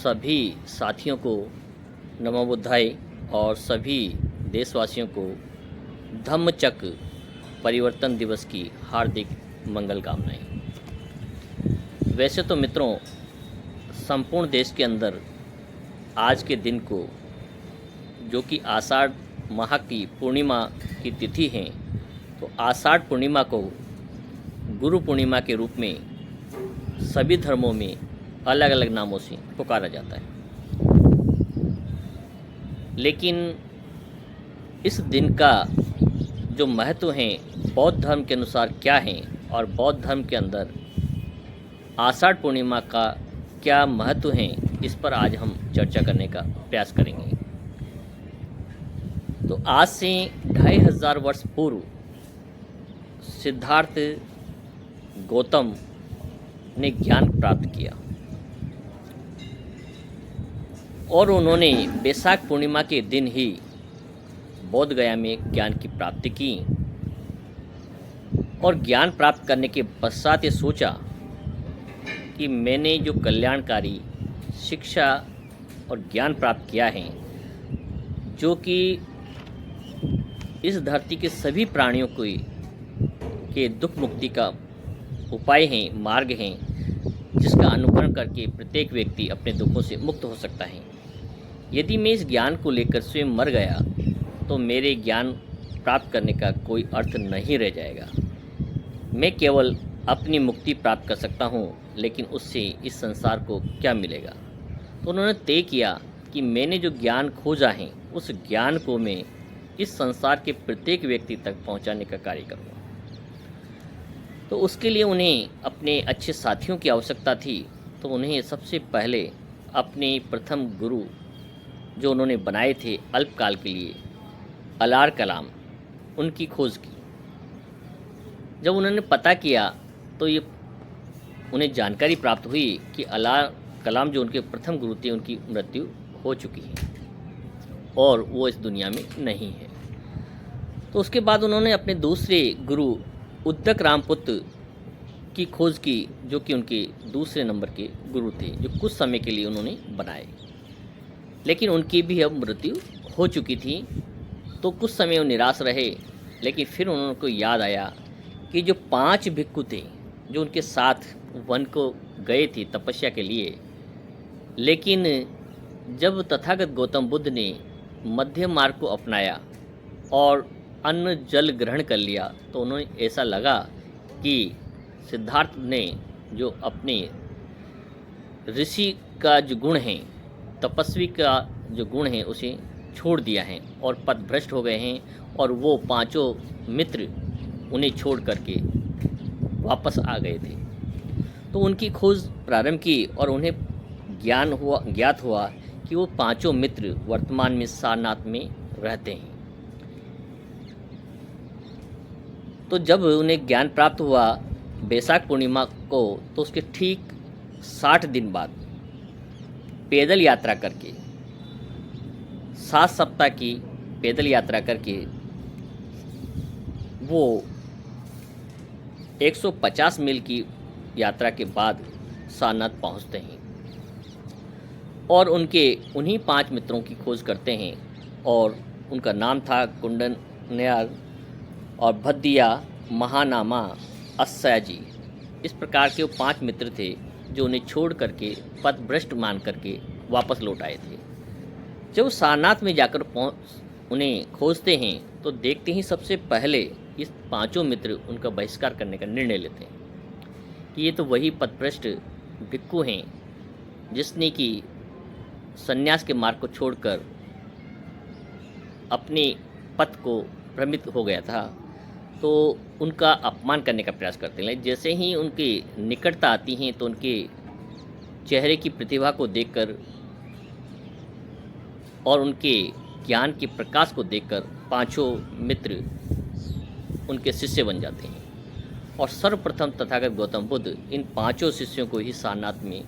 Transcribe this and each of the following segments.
सभी साथियों को नमो बुद्धाय और सभी देशवासियों को धम्मचक्र परिवर्तन दिवस की हार्दिक मंगल कामनाएं। वैसे तो मित्रों, संपूर्ण देश के अंदर आज के दिन को, जो कि आषाढ़ माह की पूर्णिमा की तिथि है, तो आषाढ़ पूर्णिमा को गुरु पूर्णिमा के रूप में सभी धर्मों में अलग अलग नामों से पुकारा जाता है। लेकिन इस दिन का जो महत्व है बौद्ध धर्म के अनुसार क्या है और बौद्ध धर्म के अंदर आषाढ़ पूर्णिमा का क्या महत्व है, इस पर आज हम चर्चा करने का प्रयास करेंगे। तो आज से 2500 वर्ष पूर्व सिद्धार्थ गौतम ने ज्ञान प्राप्त किया और उन्होंने बैसाख पूर्णिमा के दिन ही बोध गया में ज्ञान की प्राप्ति की। और ज्ञान प्राप्त करने के पश्चात ये सोचा कि मैंने जो कल्याणकारी शिक्षा और ज्ञान प्राप्त किया है, जो कि इस धरती के सभी प्राणियों के दुख मुक्ति का उपाय हैं, मार्ग हैं, जिसका अनुकरण करके प्रत्येक व्यक्ति अपने दुखों से मुक्त हो सकता है। यदि मैं इस ज्ञान को लेकर स्वयं मर गया तो मेरे ज्ञान प्राप्त करने का कोई अर्थ नहीं रह जाएगा। मैं केवल अपनी मुक्ति प्राप्त कर सकता हूँ, लेकिन उससे इस संसार को क्या मिलेगा। तो उन्होंने तय किया कि मैंने जो ज्ञान खोजा है, उस ज्ञान को मैं इस संसार के प्रत्येक व्यक्ति तक पहुँचाने का कार्य करूँगा। तो उसके लिए उन्हें अपने अच्छे साथियों की आवश्यकता थी। तो उन्हें सबसे पहले अपने प्रथम गुरु जो उन्होंने बनाए थे अल्पकाल के लिए, अलार कलाम, उनकी खोज की। जब उन्होंने पता किया तो ये उन्हें जानकारी प्राप्त हुई कि अलार कलाम जो उनके प्रथम गुरु थे, उनकी मृत्यु हो चुकी है और वो इस दुनिया में नहीं है। तो उसके बाद उन्होंने अपने दूसरे गुरु उद्दक रामपुत्र की खोज की, जो कि उनके दूसरे नंबर के गुरु थे, जो कुछ समय के लिए उन्होंने बनाए, लेकिन उनकी भी अब मृत्यु हो चुकी थी। तो कुछ समय वो निराश रहे, लेकिन फिर उनको याद आया कि जो 5 भिक्षु थे जो उनके साथ वन को गए थे तपस्या के लिए, लेकिन जब तथागत गौतम बुद्ध ने मध्य मार्ग को अपनाया और अन्न जल ग्रहण कर लिया, तो उन्हें ऐसा लगा कि सिद्धार्थ ने जो अपने ऋषि का जो गुण है, तपस्वी का जो गुण है, उसे छोड़ दिया है और पथभ्रष्ट हो गए हैं। और वो 5 मित्र उन्हें छोड़ करके वापस आ गए थे। तो उनकी खोज प्रारंभ की और उन्हें ज्ञात हुआ कि वो 5 मित्र वर्तमान में सारनाथ में रहते हैं। तो जब उन्हें ज्ञान प्राप्त हुआ बैसाख पूर्णिमा को, तो उसके ठीक 60 दिन बाद पैदल यात्रा करके, 7 सप्ताह की पैदल यात्रा करके वो 150 मील की यात्रा के बाद सारनाथ पहुंचते हैं और उन्हीं 5 मित्रों की खोज करते हैं। और उनका नाम था कुंडन नयार और भद्दिया, महानामा, अस्साजी। इस प्रकार के वो 5 मित्र थे जो उन्हें छोड़ करके पथभ्रष्ट मान करके वापस लौट आए थे। जब सारनाथ में जाकर उन्हें खोजते हैं तो देखते ही सबसे पहले इस 5 मित्र उनका बहिष्कार करने का निर्णय लेते हैं कि ये तो वही पथभ्रष्ट भिक्षु हैं जिसने कि सन्यास के मार्ग को छोड़कर अपने पथ को भ्रमित हो गया था। तो उनका अपमान करने का प्रयास करते हैं। जैसे ही उनकी निकटता आती हैं तो उनके चेहरे की प्रतिभा को देखकर और उनके ज्ञान के प्रकाश को देखकर 5 मित्र उनके शिष्य बन जाते हैं। और सर्वप्रथम तथागत गौतम बुद्ध इन 5 शिष्यों को ही सारनाथ में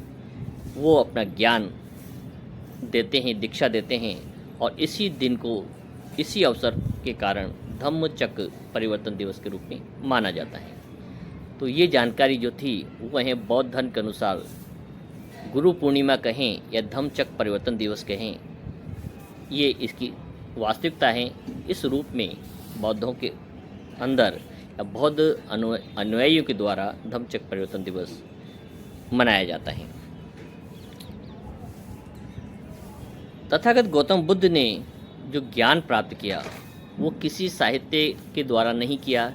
वो अपना ज्ञान देते हैं, दीक्षा देते हैं। और इसी दिन को, इसी अवसर के कारण धम्मचक्र परिवर्तन दिवस के रूप में माना जाता है। तो ये जानकारी जो थी वह है बौद्ध धर्म के अनुसार गुरु पूर्णिमा कहें या धम्मचक्र परिवर्तन दिवस कहें, ये इसकी वास्तविकता है। इस रूप में बौद्धों के अंदर या बौद्ध अनुयायियों के द्वारा धम्मचक्र परिवर्तन दिवस मनाया जाता है। तथागत गौतम बुद्ध ने जो ज्ञान प्राप्त किया वो किसी साहित्य के द्वारा नहीं किया,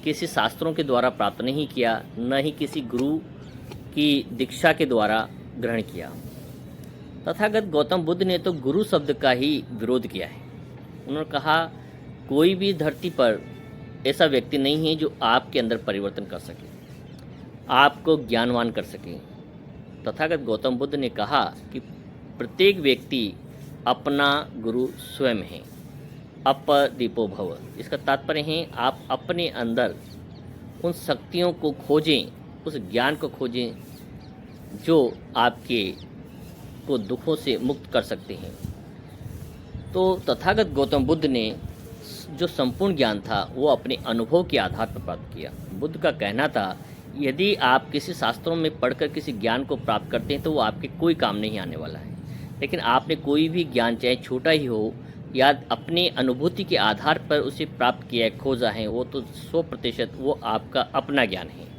किसी शास्त्रों के द्वारा प्राप्त नहीं किया, न ही किसी गुरु की दीक्षा के द्वारा ग्रहण किया। तथागत गौतम बुद्ध ने तो गुरु शब्द का ही विरोध किया है। उन्होंने कहा कोई भी धरती पर ऐसा व्यक्ति नहीं है जो आपके अंदर परिवर्तन कर सके, आपको ज्ञानवान कर सके। तथागत गौतम बुद्ध ने कहा कि प्रत्येक व्यक्ति अपना गुरु स्वयं है। अपदीपो भव, इसका तात्पर्य है आप अपने अंदर उन शक्तियों को खोजें, उस ज्ञान को खोजें जो आपके को दुखों से मुक्त कर सकते हैं। तो तथागत गौतम बुद्ध ने जो संपूर्ण ज्ञान था वो अपने अनुभव के आधार पर प्राप्त किया। बुद्ध का कहना था यदि आप किसी शास्त्रों में पढ़कर किसी ज्ञान को प्राप्त करते हैं तो वो आपके कोई काम नहीं आने वाला है, लेकिन आपने कोई भी ज्ञान चाहे छोटा ही हो या अपने अनुभूति के आधार पर उसे प्राप्त किया है, खोजा है, वो तो 100% वो आपका अपना ज्ञान है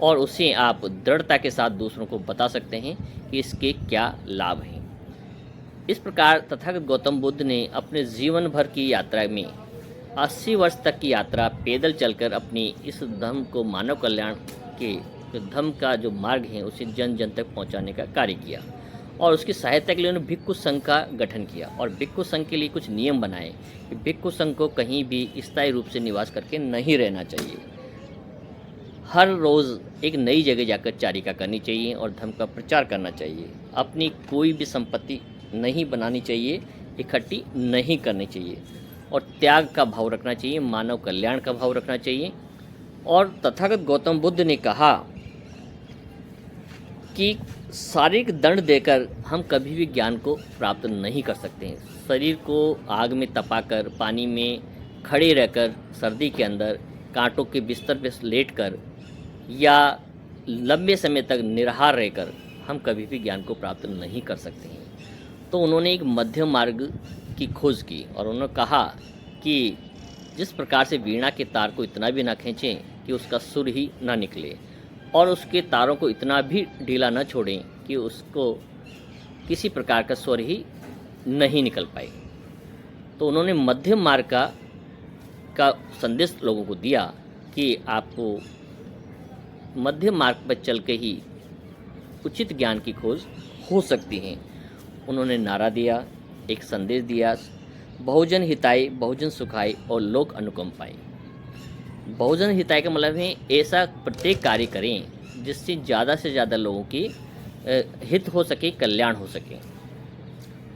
और उसे आप दृढ़ता के साथ दूसरों को बता सकते हैं कि इसके क्या लाभ हैं। इस प्रकार तथागत गौतम बुद्ध ने अपने जीवन भर की यात्रा में 80 वर्ष तक की यात्रा पैदल चलकर अपनी इस धर्म को, मानव कल्याण के धर्म का जो मार्ग है उसे जन जन तक पहुंचाने का कार्य किया। और उसकी सहायता के लिए उन्होंने भिक्खु संघ का गठन किया और भिक्खु संघ के लिए कुछ नियम बनाए कि भिक्खु संघ को कहीं भी स्थायी रूप से निवास करके नहीं रहना चाहिए। हर रोज़ एक नई जगह जाकर चारिका करनी चाहिए और धर्म का प्रचार करना चाहिए। अपनी कोई भी संपत्ति नहीं बनानी चाहिए, इकट्ठी नहीं करनी चाहिए और त्याग का भाव रखना चाहिए, मानव कल्याण का भाव रखना चाहिए। और तथागत गौतम बुद्ध ने कहा कि शारीरिक दंड देकर हम कभी भी ज्ञान को प्राप्त नहीं कर सकते हैं। शरीर को आग में तपाकर, पानी में खड़े रहकर, सर्दी के अंदर कांटों के बिस्तर पर लेटकर या लंबे समय तक निराहार रहकर हम कभी भी ज्ञान को प्राप्त नहीं कर सकते हैं। तो उन्होंने एक मध्यम मार्ग की खोज की और उन्होंने कहा कि जिस प्रकार से वीणा के तार को इतना भी ना खींचें कि उसका सुर ही ना निकले और उसके तारों को इतना भी ढीला न छोड़ें कि उसको किसी प्रकार का स्वर ही नहीं निकल पाए। तो उन्होंने मध्यम मार्ग का संदेश लोगों को दिया कि आपको मध्यम मार्ग पर चल के ही उचित ज्ञान की खोज हो सकती है। उन्होंने नारा दिया, एक संदेश दिया, बहुजन हिताय, बहुजन सुखाय और लोक अनुकंपाय। बहुजन हिताय का मतलब है ऐसा प्रत्येक कार्य करें जिससे ज़्यादा से ज़्यादा लोगों की हित हो सके, कल्याण हो सके।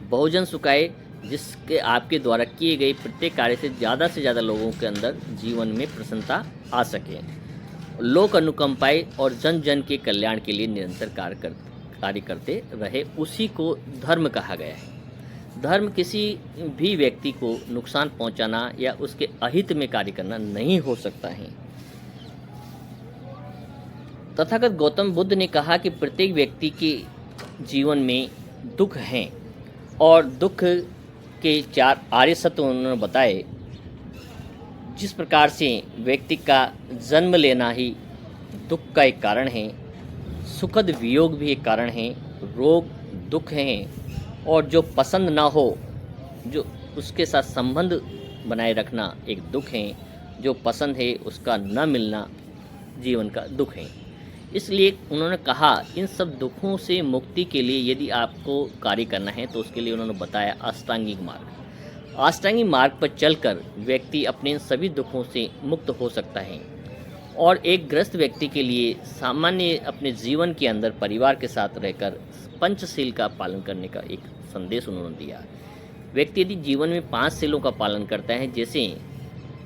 बहुजन सुखाय, जिसके आपके द्वारा किए गए प्रत्येक कार्य से ज़्यादा लोगों के अंदर जीवन में प्रसन्नता आ सके। लोक अनुकंपाय, और जन जन के कल्याण के लिए निरंतर कार्य करते रहे, उसी को धर्म कहा गया है। धर्म किसी भी व्यक्ति को नुकसान पहुंचाना या उसके अहित में कार्य करना नहीं हो सकता है। तथागत गौतम बुद्ध ने कहा कि प्रत्येक व्यक्ति के जीवन में दुख हैं और दुख के 4 आर्य सत्य उन्होंने बताए। जिस प्रकार से व्यक्ति का जन्म लेना ही दुख का एक कारण है, सुखद वियोग भी एक कारण है, रोग दुख हैं, और जो पसंद ना हो, जो उसके साथ संबंध बनाए रखना एक दुख है, जो पसंद है उसका न मिलना जीवन का दुख है। इसलिए उन्होंने कहा इन सब दुखों से मुक्ति के लिए यदि आपको कार्य करना है तो उसके लिए उन्होंने बताया अष्टांगिक मार्ग। अष्टांगिक मार्ग पर चलकर व्यक्ति अपने इन सभी दुखों से मुक्त हो सकता है। और एक ग्रस्त व्यक्ति के लिए सामान्य अपने जीवन के अंदर परिवार के साथ रहकर पंचशील का पालन करने का एक संदेश उन्होंने दिया। व्यक्ति यदि जीवन में 5 शीलों का पालन करता है, जैसे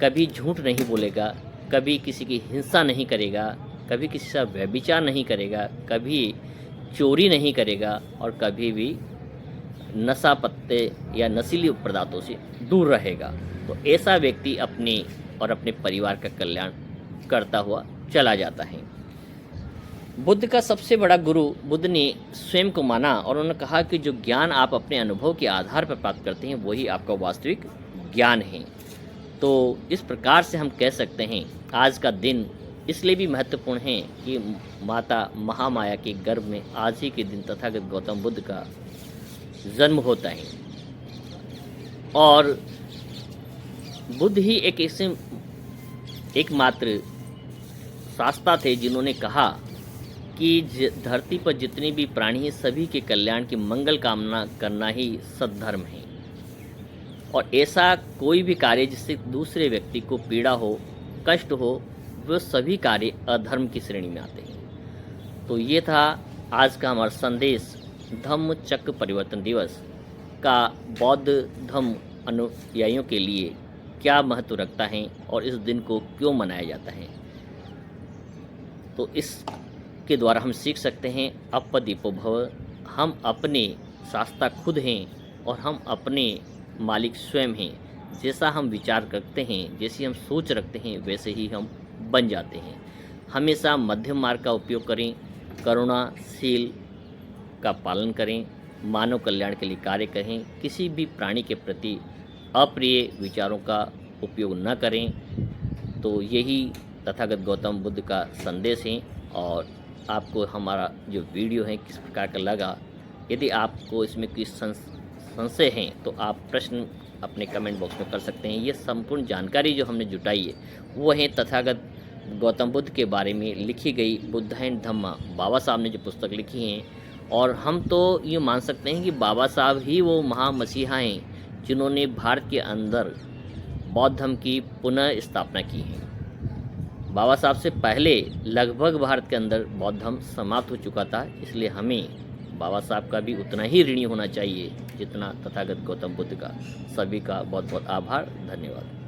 कभी झूठ नहीं बोलेगा, कभी किसी की हिंसा नहीं करेगा, कभी किसी से व्यभिचार नहीं करेगा, कभी चोरी नहीं करेगा और कभी भी नशा पत्ते या नशीली पदार्थों से दूर रहेगा, तो ऐसा व्यक्ति अपने और अपने परिवार का कल्याण करता हुआ चला जाता है। बुद्ध का सबसे बड़ा गुरु बुद्ध ने स्वयं को माना और उन्होंने कहा कि जो ज्ञान आप अपने अनुभव के आधार पर प्राप्त करते हैं वही आपका वास्तविक ज्ञान है। तो इस प्रकार से हम कह सकते हैं आज का दिन इसलिए भी महत्वपूर्ण है कि माता महामाया के गर्भ में आज ही के दिन तथागत गौतम बुद्ध का जन्म होता है। और बुद्ध ही एक ऐसे एकमात्र शास्ता थे जिन्होंने कहा कि धरती पर जितने भी प्राणी हैं सभी के कल्याण की मंगल कामना करना ही सद्धर्म है। और ऐसा कोई भी कार्य जिससे दूसरे व्यक्ति को पीड़ा हो, कष्ट हो, वह सभी कार्य अधर्म की श्रेणी में आते हैं। तो ये था आज का हमारा संदेश धम्म चक्र परिवर्तन दिवस का बौद्ध धम्म अनुयायियों के लिए क्या महत्व रखता है और इस दिन को क्यों मनाया जाता है। तो इसके द्वारा हम सीख सकते हैं अपदीपो भव, हम अपने शास्ता खुद हैं और हम अपने मालिक स्वयं हैं। जैसा हम विचार करते हैं, जैसी हम सोच रखते हैं, वैसे ही हम बन जाते हैं। हमेशा मध्यम मार्ग का उपयोग करें, करुणाशील का पालन करें, मानव कल्याण के लिए कार्य करें, किसी भी प्राणी के प्रति अप्रिय विचारों का उपयोग न करें। तो यही तथागत गौतम बुद्ध का संदेश है। और आपको हमारा जो वीडियो है किस प्रकार का लगा, यदि आपको इसमें कोई संशय है तो आप प्रश्न अपने कमेंट बॉक्स में कर सकते हैं। ये संपूर्ण जानकारी जो हमने जुटाई है वो है तथागत गौतम बुद्ध के बारे में लिखी गई बुद्धायन धम्मा, बाबा साहब ने जो पुस्तक लिखी हैं। और हम तो ये मान सकते हैं कि बाबा साहब ही वो महामसीहा हैं जिन्होंने भारत के अंदर बौद्ध धर्म की पुनः स्थापना की है। बाबा साहब से पहले लगभग भारत के अंदर बौद्ध धर्म समाप्त हो चुका था। इसलिए हमें बाबा साहब का भी उतना ही ऋणी होना चाहिए जितना तथागत गौतम बुद्ध का। सभी का बहुत बहुत आभार, धन्यवाद।